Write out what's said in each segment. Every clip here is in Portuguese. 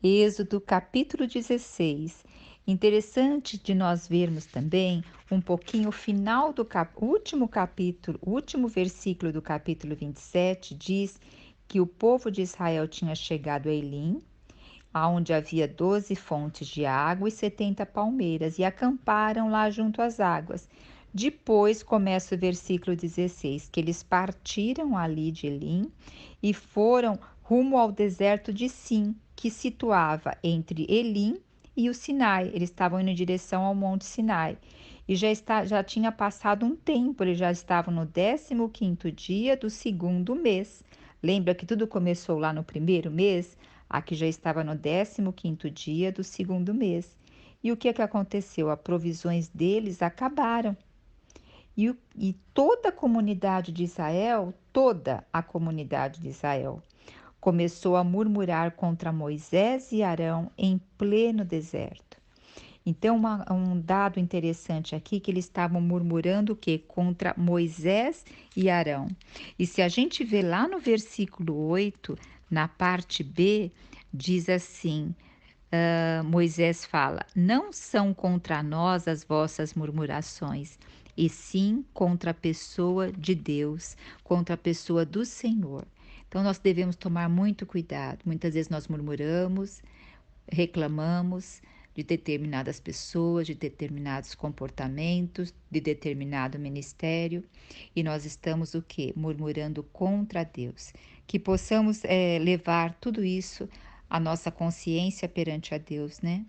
Êxodo capítulo 16. Interessante de nós vermos também um pouquinho o final do último capítulo, o último versículo do capítulo 27 diz que o povo de Israel tinha chegado a Elim, onde havia 12 fontes de água e 70 palmeiras, e acamparam lá junto às águas. Depois começa o versículo 16, que eles partiram ali de Elim e foram rumo ao deserto de Sim, que situava entre Elim e o Sinai. Eles estavam indo em direção ao Monte Sinai. E já tinha passado um tempo, eles já estavam no 15º dia do segundo mês. Lembra que tudo começou lá no primeiro mês? Aqui já estava no 15º dia do segundo mês. E o que aconteceu? As provisões deles acabaram. E toda a comunidade de Israel, toda a comunidade de Israel, começou a murmurar contra Moisés e Arão em pleno deserto. Então, um dado interessante aqui, que eles estavam murmurando o quê? Contra Moisés e Arão. E se a gente vê lá no versículo 8, na parte B, diz assim, Moisés fala, não são contra nós as vossas murmurações, e sim contra a pessoa de Deus, contra a pessoa do Senhor. Então, nós devemos tomar muito cuidado. Muitas vezes nós murmuramos, reclamamos de determinadas pessoas, de determinados comportamentos, de determinado ministério, e nós estamos o quê? Murmurando contra Deus. Que possamos levar tudo isso à nossa consciência perante a Deus, né?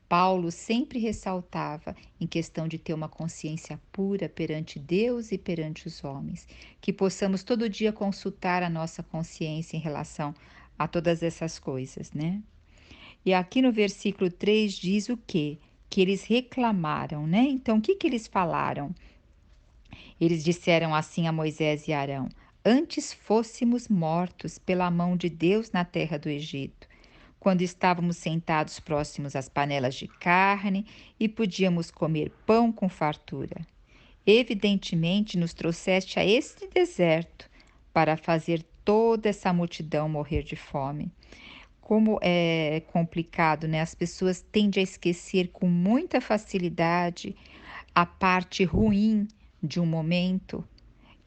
Paulo sempre ressaltava em questão de ter uma consciência pura perante Deus e perante os homens, que possamos todo dia consultar a nossa consciência em relação a todas essas coisas, né? E aqui no versículo 3 diz o quê? Que eles reclamaram, né? Então, o que eles falaram? Eles disseram assim a Moisés e Arão: Antes fôssemos mortos pela mão de Deus na terra do Egito, quando estávamos sentados próximos às panelas de carne e podíamos comer pão com fartura. Evidentemente nos trouxeste a este deserto para fazer toda essa multidão morrer de fome. Como é complicado, né? As pessoas tendem a esquecer com muita facilidade a parte ruim de um momento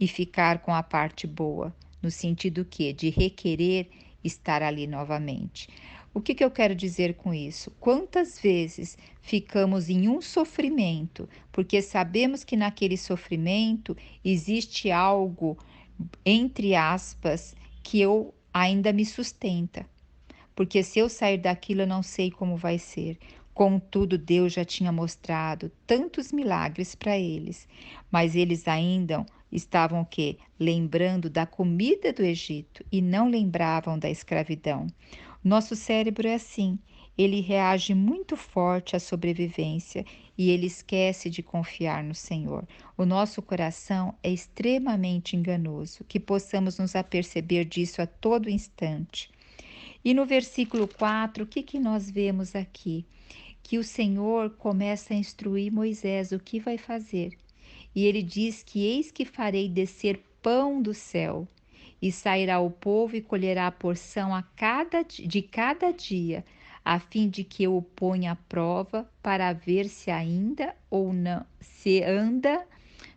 e ficar com a parte boa, no sentido que de requerer estar ali novamente. O que eu quero dizer com isso? Quantas vezes ficamos em um sofrimento porque sabemos que naquele sofrimento existe algo, entre aspas, que eu ainda me sustenta, porque se eu sair daquilo eu não sei como vai ser. Contudo, Deus já tinha mostrado tantos milagres para eles, mas eles ainda estavam o quê? Lembrando da comida do Egito e não lembravam da escravidão. Nosso cérebro é assim, ele reage muito forte à sobrevivência e ele esquece de confiar no Senhor. O nosso coração é extremamente enganoso, que possamos nos aperceber disso a todo instante. E no versículo 4, o que nós vemos aqui? Que o Senhor começa a instruir Moisés o que vai fazer. E ele diz que eis que farei descer pão do céu, e sairá o povo e colherá a porção de cada dia, a fim de que eu o ponha à prova para ver se ainda ou não, se anda,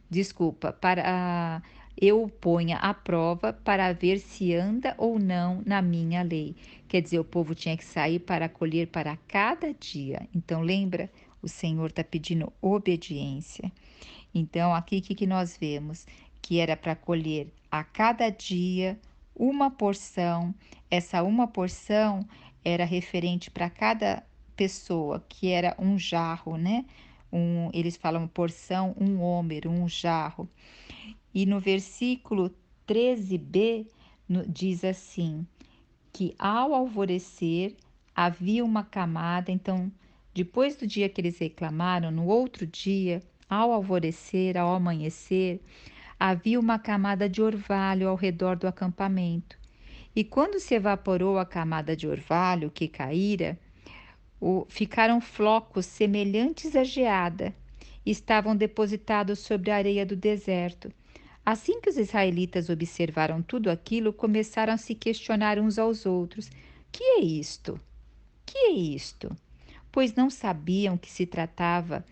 desculpa, para eu o ponha à prova para ver se anda ou não na minha lei. Quer dizer, o povo tinha que sair para colher para cada dia. Então, lembra? O Senhor está pedindo obediência. Então, aqui o que nós vemos? Que era para colher a cada dia uma porção. Essa uma porção era referente para cada pessoa, que era um jarro, né? Eles falam porção, um homer, um jarro. E no versículo 13b diz assim, que ao alvorecer havia uma camada, então depois do dia que eles reclamaram, no outro dia, ao alvorecer, ao amanhecer, havia uma camada de orvalho ao redor do acampamento. E quando se evaporou a camada de orvalho que caíra, ficaram flocos semelhantes à geada, e estavam depositados sobre a areia do deserto. Assim que os israelitas observaram tudo aquilo, começaram a se questionar uns aos outros: que é isto? que é isto? Pois não sabiam que se tratava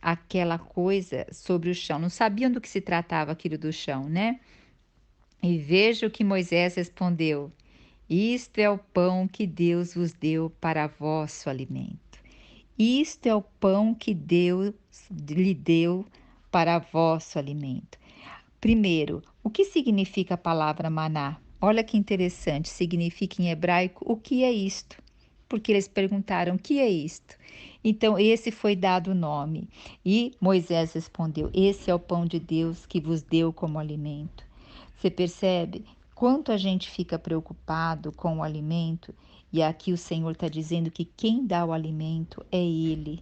aquela coisa sobre o chão, não sabiam do que se tratava aquilo do chão, né? E veja o que Moisés respondeu: Isto é o pão que Deus vos deu para vosso alimento. Isto é o pão que Deus lhe deu para vosso alimento. Primeiro, o que significa a palavra maná? Olha que interessante, significa em hebraico o que é isto? Porque eles perguntaram o que é isto? Então, esse foi dado o nome. E Moisés respondeu: Esse é o pão de Deus que vos deu como alimento. Você percebe quanto a gente fica preocupado com o alimento? E aqui o Senhor está dizendo que quem dá o alimento é Ele.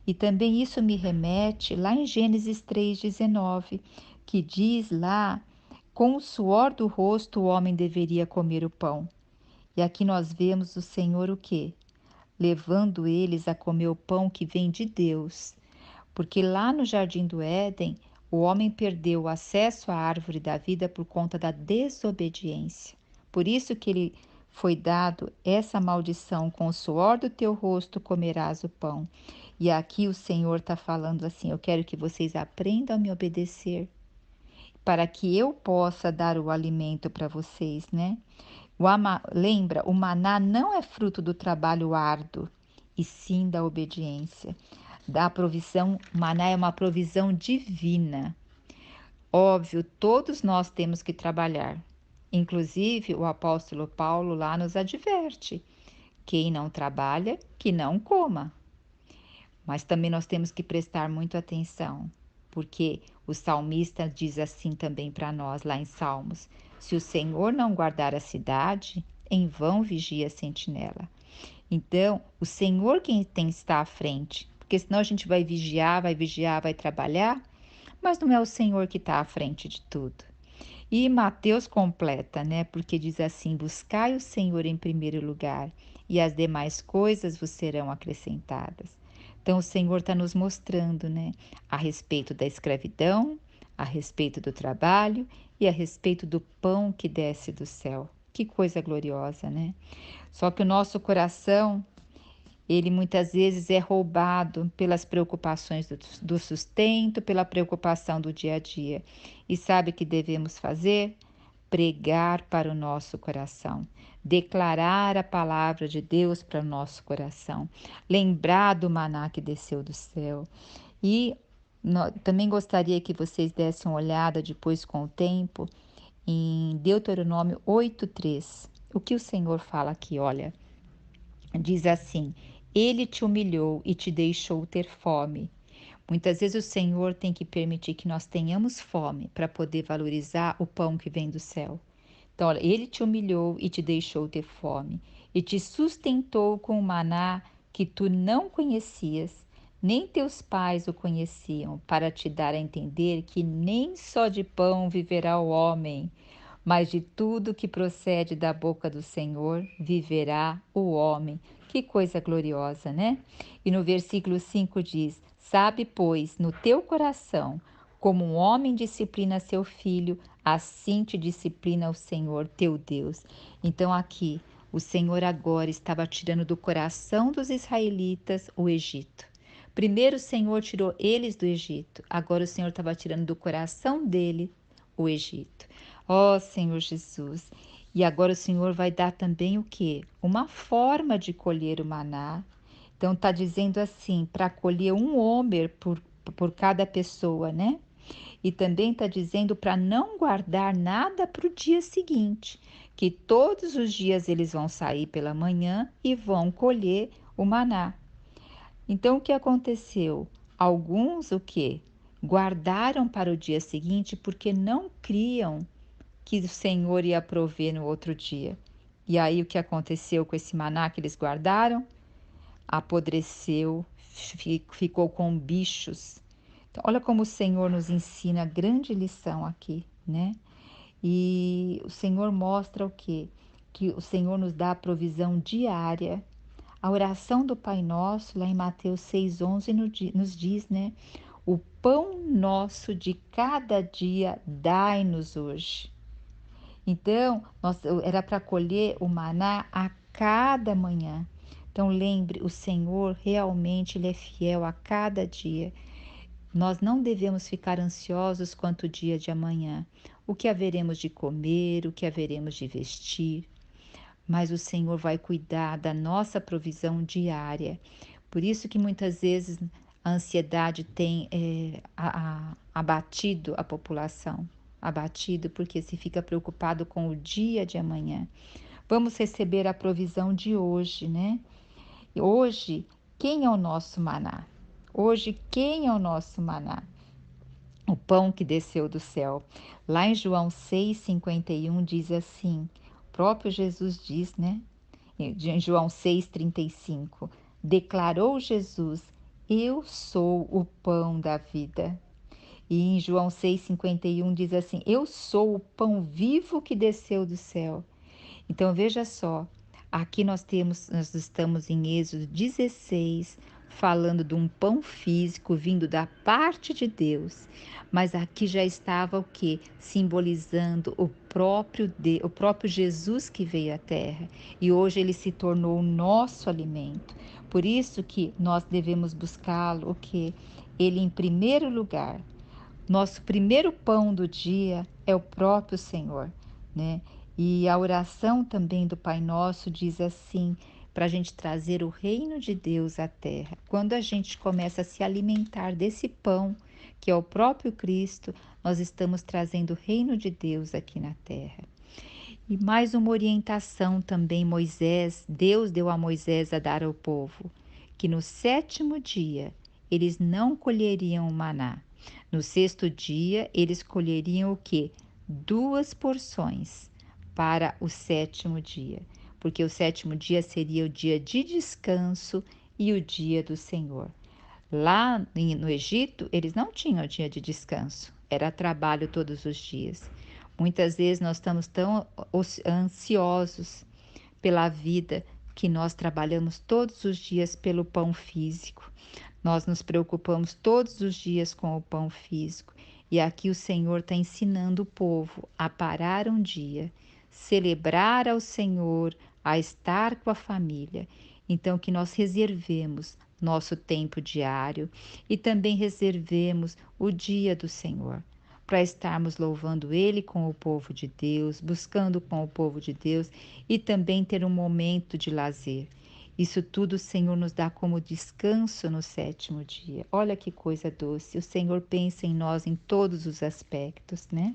E também isso me remete lá em Gênesis 3,19, que diz lá: com o suor do rosto o homem deveria comer o pão. E aqui nós vemos o Senhor o quê? Levando eles a comer o pão que vem de Deus. Porque lá no Jardim do Éden, o homem perdeu o acesso à árvore da vida por conta da desobediência. Por isso que ele foi dado essa maldição: com o suor do teu rosto comerás o pão. E aqui o Senhor está falando assim: eu quero que vocês aprendam a me obedecer, para que eu possa dar o alimento para vocês, né? Lembra, o maná não é fruto do trabalho árduo, e sim da obediência. Da provisão, o maná é uma provisão divina. Óbvio, todos nós temos que trabalhar. Inclusive, o apóstolo Paulo lá nos adverte: quem não trabalha, que não coma. Mas também nós temos que prestar muito atenção, porque o salmista diz assim também para nós lá em Salmos: se o Senhor não guardar a cidade, em vão vigia a sentinela. Então, o Senhor quem tem que estar à frente, porque senão a gente vai vigiar, vai trabalhar, mas não é o Senhor que está à frente de tudo. E Mateus completa, né? Porque diz assim: buscai o Senhor em primeiro lugar, e as demais coisas vos serão acrescentadas. Então, o Senhor está nos mostrando, né? A respeito da escravidão, a respeito do trabalho e a respeito do pão que desce do céu. Que coisa gloriosa, né? Só que o nosso coração, ele muitas vezes é roubado pelas preocupações do sustento, pela preocupação do dia a dia. E sabe o que devemos fazer? Pregar para o nosso coração, declarar a palavra de Deus para o nosso coração, lembrar do maná que desceu do céu. E também gostaria que vocês dessem uma olhada depois com o tempo em Deuteronômio 8:3. O que o Senhor fala aqui, olha, diz assim: Ele te humilhou e te deixou ter fome. Muitas vezes o Senhor tem que permitir que nós tenhamos fome para poder valorizar o pão que vem do céu. Então, olha, Ele te humilhou e te deixou ter fome, e te sustentou com o maná que tu não conhecias, nem teus pais o conheciam, para te dar a entender que nem só de pão viverá o homem, mas de tudo que procede da boca do Senhor viverá o homem. Que coisa gloriosa, né? E no versículo 5 diz: Sabe, pois, no teu coração, como um homem disciplina seu filho, assim te disciplina o Senhor teu Deus. Então, aqui, o Senhor agora estava tirando do coração dos israelitas o Egito. Primeiro o Senhor tirou eles do Egito, agora o Senhor estava tirando do coração dele o Egito. Ó Senhor Jesus, e agora o Senhor vai dar também o quê? Uma forma de colher o maná. Então está dizendo assim, para colher um homer por cada pessoa, né? E também está dizendo para não guardar nada para o dia seguinte, que todos os dias eles vão sair pela manhã e vão colher o maná. Então o que aconteceu? Alguns o quê? Guardaram para o dia seguinte porque não criam que o Senhor ia prover no outro dia. E aí o que aconteceu com esse maná que eles guardaram? Apodreceu, ficou com bichos. Então, olha como o Senhor nos ensina grande lição aqui, né? E o Senhor mostra o quê? Que o Senhor nos dá a provisão diária. A oração do Pai Nosso, lá em Mateus 6,11, nos diz, né? O pão nosso de cada dia dai-nos hoje. Então, era para colher o maná a cada manhã. Então lembre, o Senhor realmente Ele é fiel a cada dia. Nós não devemos ficar ansiosos quanto o dia de amanhã, o que haveremos de comer, o que haveremos de vestir, mas o Senhor vai cuidar da nossa provisão diária. Por isso que muitas vezes a ansiedade tem abatido a população, abatido porque se fica preocupado com o dia de amanhã. Vamos receber a provisão de hoje, né? E hoje, quem é o nosso maná? Hoje, quem é o nosso maná? O pão que desceu do céu. Lá em João 6,51 diz assim, o próprio Jesus diz, né? Em João 6,35, declarou Jesus, eu sou o pão da vida. E em João 6,51 diz assim, eu sou o pão vivo que desceu do céu. Então veja só, aqui nós estamos em Êxodo 16, falando de um pão físico vindo da parte de Deus, mas aqui já estava o que? Simbolizando o próprio Jesus que veio à Terra, e hoje ele se tornou o nosso alimento. Por isso que nós devemos buscá-lo, o que? Ele em primeiro lugar. Nosso primeiro pão do dia é o próprio Senhor, né? E a oração também do Pai Nosso diz assim, para a gente trazer o reino de Deus à terra. Quando a gente começa a se alimentar desse pão, que é o próprio Cristo, nós estamos trazendo o reino de Deus aqui na terra. E mais uma orientação também, Deus deu a Moisés a dar ao povo, que no sétimo dia eles não colheriam o maná. No sexto dia eles colheriam o quê? 2 porções para o sétimo dia, porque o sétimo dia seria o dia de descanso e o dia do Senhor. Lá no Egito, eles não tinham dia de descanso, era trabalho todos os dias. Muitas vezes nós estamos tão ansiosos pela vida que nós trabalhamos todos os dias pelo pão físico. Nós nos preocupamos todos os dias com o pão físico. E aqui o Senhor está ensinando o povo a parar um dia, celebrar ao Senhor, a estar com a família. Então, que nós reservemos nosso tempo diário e também reservemos o dia do Senhor, para estarmos louvando Ele com o povo de Deus, buscando com o povo de Deus e também ter um momento de lazer. Isso tudo o Senhor nos dá como descanso no sétimo dia. Olha que coisa doce. O Senhor pensa em nós em todos os aspectos, né?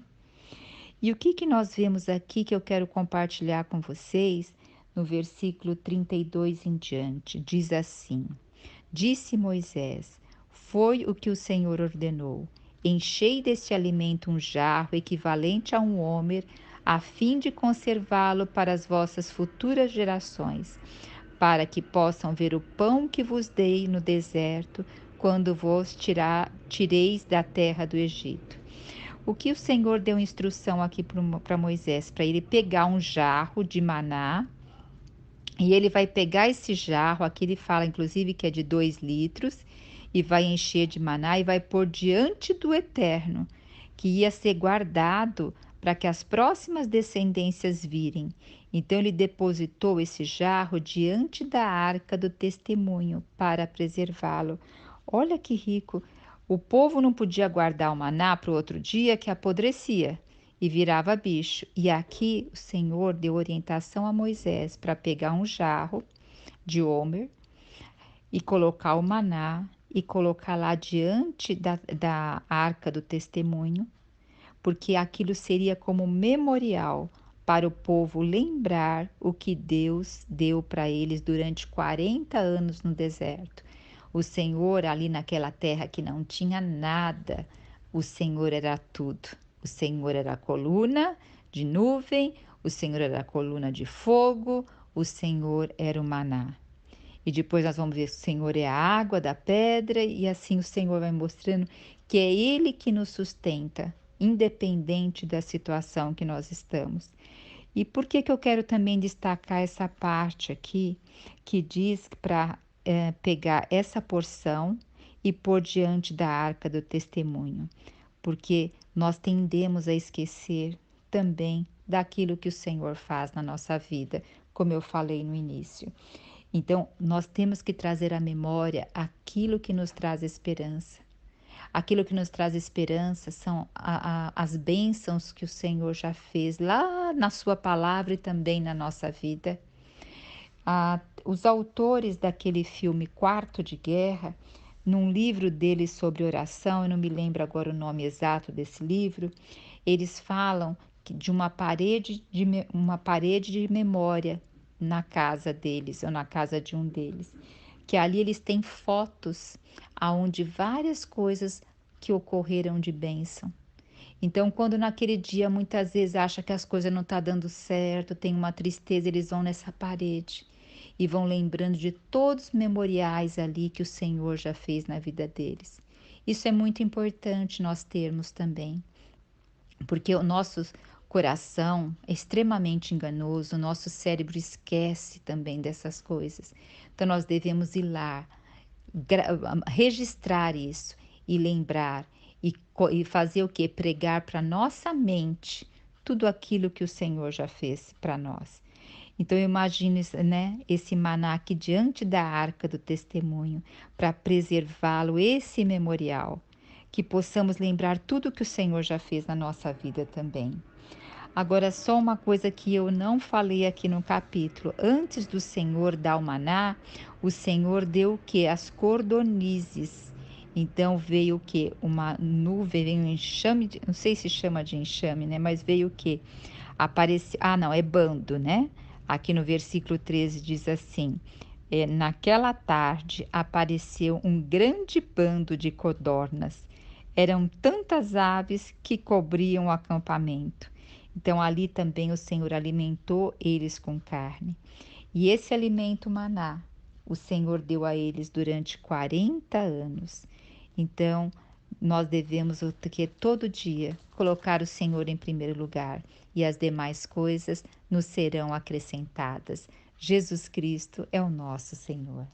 E o que nós vemos aqui que eu quero compartilhar com vocês no versículo 32 em diante? Diz assim: Disse Moisés: Foi o que o Senhor ordenou. Enchei deste alimento um jarro equivalente a um homer, a fim de conservá-lo para as vossas futuras gerações, para que possam ver o pão que vos dei no deserto, quando vos tireis da terra do Egito. O que o Senhor deu instrução aqui para Moisés? Para ele pegar um jarro de maná, e ele vai pegar esse jarro, aqui ele fala inclusive que é de 2 litros, e vai encher de maná e vai pôr diante do Eterno, que ia ser guardado para que as próximas descendências virem. Então ele depositou esse jarro diante da arca do testemunho para preservá-lo. Olha que rico! O povo não podia guardar o maná para o outro dia que apodrecia e virava bicho. E aqui o Senhor deu orientação a Moisés para pegar um jarro de homer e colocar o maná e colocar lá diante da arca do testemunho, porque aquilo seria como memorial para o povo lembrar o que Deus deu para eles durante 40 anos no deserto. O Senhor ali naquela terra que não tinha nada, o Senhor era tudo. O Senhor era a coluna de nuvem, o Senhor era a coluna de fogo, o Senhor era o maná. E depois nós vamos ver que o Senhor é a água da pedra, e assim o Senhor vai mostrando que é Ele que nos sustenta, independente da situação que nós estamos. E por que eu quero também destacar essa parte aqui, que diz para pegar essa porção e pôr diante da arca do testemunho? Porque nós tendemos a esquecer também daquilo que o Senhor faz na nossa vida, como eu falei no início. Então, nós temos que trazer à memória aquilo que nos traz esperança. Aquilo que nos traz esperança são as bênçãos que o Senhor já fez lá na Sua palavra e também na nossa vida. Os autores daquele filme Quarto de Guerra, num livro deles sobre oração, eu não me lembro agora o nome exato desse livro, eles falam de uma parede de memória na casa deles, ou na casa de um deles, que ali eles têm fotos aonde várias coisas que ocorreram de bênção. Então, quando naquele dia muitas vezes acha que as coisas não estão dando certo, tem uma tristeza, eles vão nessa parede e vão lembrando de todos os memoriais ali que o Senhor já fez na vida deles. Isso é muito importante nós termos também, porque o nosso coração é extremamente enganoso, o nosso cérebro esquece também dessas coisas. Então, nós devemos ir lá, registrar isso e lembrar e fazer o que? Pregar para nossa mente tudo aquilo que o Senhor já fez para nós. Então eu imagino, né, esse maná aqui diante da arca do testemunho para preservá-lo, esse memorial, que possamos lembrar tudo que o Senhor já fez na nossa vida também. Agora, só uma coisa que eu não falei aqui no capítulo. Antes do Senhor dar o maná, o Senhor deu o que? As cordonizes. Então veio o que? Uma nuvem, veio um enxame, não sei se chama de enxame, né? Mas veio o que? Não, é bando, né? Aqui no versículo 13 diz assim: naquela tarde apareceu um grande bando de codornas. Eram tantas aves que cobriam o acampamento. Então ali também o Senhor alimentou eles com carne. E esse alimento maná, o Senhor deu a eles durante 40 anos. Então, nós devemos que todo dia colocar o Senhor em primeiro lugar e as demais coisas nos serão acrescentadas. Jesus Cristo é o nosso Senhor.